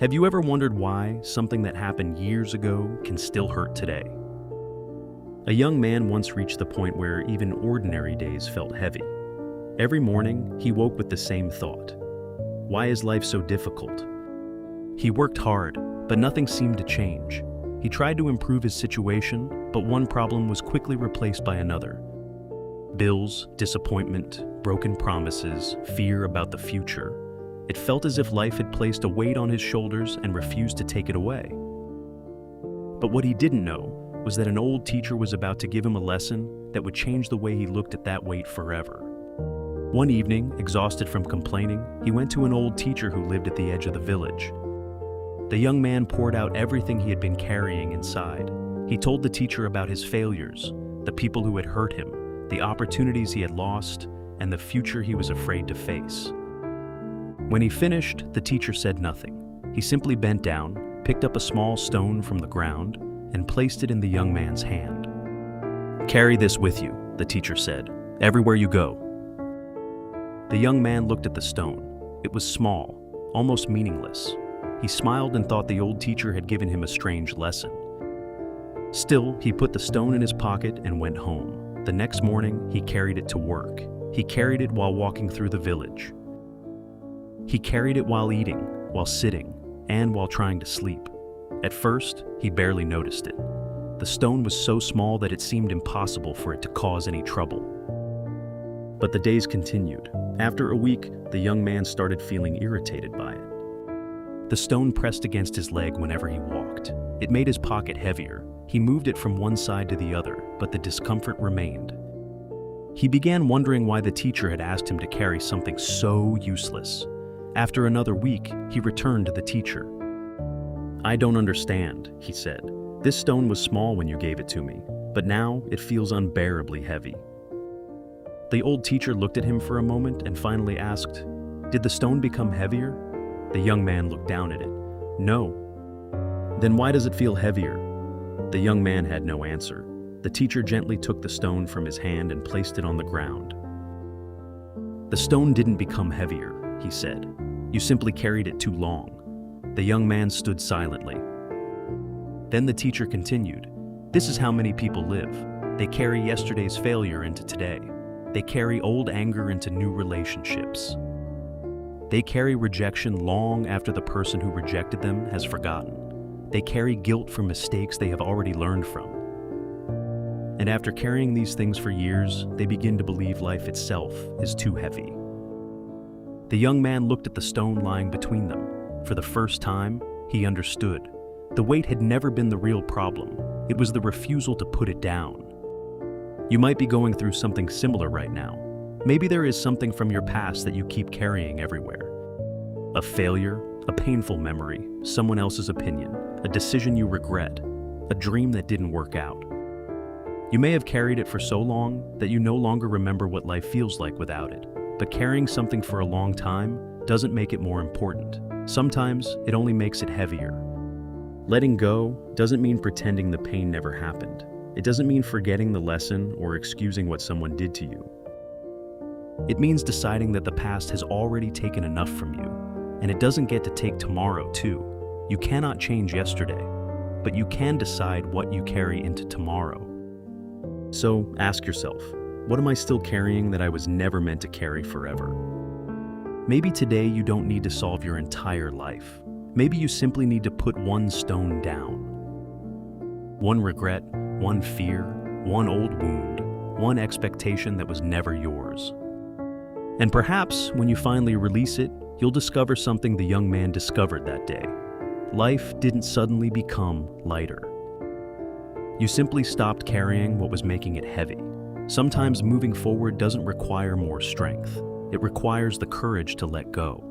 Have you ever wondered why something that happened years ago can still hurt today? A young man once reached the point where even ordinary days felt heavy. Every morning, he woke with the same thought. Why is life so difficult? He worked hard, but nothing seemed to change. He tried to improve his situation, but one problem was quickly replaced by another. Bills, disappointment, broken promises, fear about the future. It felt as if life had placed a weight on his shoulders and refused to take it away. But what he didn't know was that an old teacher was about to give him a lesson that would change the way he looked at that weight forever. One evening, exhausted from complaining, he went to an old teacher who lived at the edge of the village. The young man poured out everything he had been carrying inside. He told the teacher about his failures, the people who had hurt him, the opportunities he had lost, and the future he was afraid to face. When he finished, the teacher said nothing. He simply bent down, picked up a small stone from the ground, and placed it in the young man's hand. "Carry this with you," the teacher said, "everywhere you go." The young man looked at the stone. It was small, almost meaningless. He smiled and thought the old teacher had given him a strange lesson. Still, he put the stone in his pocket and went home. The next morning, he carried it to work. He carried it while walking through the village. He carried it while eating, while sitting, and while trying to sleep. At first, he barely noticed it. The stone was so small that it seemed impossible for it to cause any trouble. But the days continued. After a week, the young man started feeling irritated by it. The stone pressed against his leg whenever he walked. It made his pocket heavier. He moved it from one side to the other, but the discomfort remained. He began wondering why the teacher had asked him to carry something so useless. After another week, he returned to the teacher. "I don't understand," he said. "This stone was small when you gave it to me, but now it feels unbearably heavy." The old teacher looked at him for a moment and finally asked, "Did the stone become heavier?" The young man looked down at it. "No." "Then why does it feel heavier?" The young man had no answer. The teacher gently took the stone from his hand and placed it on the ground. "The stone didn't become heavier," he said. "You simply carried it too long." The young man stood silently. Then the teacher continued, "This is how many people live. They carry yesterday's failure into today. They carry old anger into new relationships. They carry rejection long after the person who rejected them has forgotten. They carry guilt for mistakes they have already learned from. And after carrying these things for years, they begin to believe life itself is too heavy." The young man looked at the stone lying between them. For the first time, he understood. The weight had never been the real problem. It was the refusal to put it down. You might be going through something similar right now. Maybe there is something from your past that you keep carrying everywhere. A failure, a painful memory, someone else's opinion, a decision you regret, a dream that didn't work out. You may have carried it for so long that you no longer remember what life feels like without it. But carrying something for a long time doesn't make it more important. Sometimes it only makes it heavier. Letting go doesn't mean pretending the pain never happened. It doesn't mean forgetting the lesson or excusing what someone did to you. It means deciding that the past has already taken enough from you, and it doesn't get to take tomorrow too. You cannot change yesterday, but you can decide what you carry into tomorrow. So ask yourself, what am I still carrying that I was never meant to carry forever? Maybe today you don't need to solve your entire life. Maybe you simply need to put one stone down. One regret, one fear, one old wound, one expectation that was never yours. And perhaps when you finally release it, you'll discover something the young man discovered that day. Life didn't suddenly become lighter. You simply stopped carrying what was making it heavy. Sometimes moving forward doesn't require more strength. It requires the courage to let go.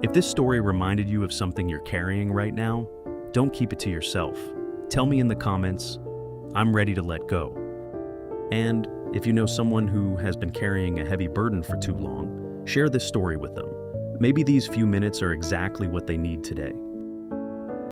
If this story reminded you of something you're carrying right now, don't keep it to yourself. Tell me in the comments, "I'm ready to let go." And if you know someone who has been carrying a heavy burden for too long, share this story with them. Maybe these few minutes are exactly what they need today.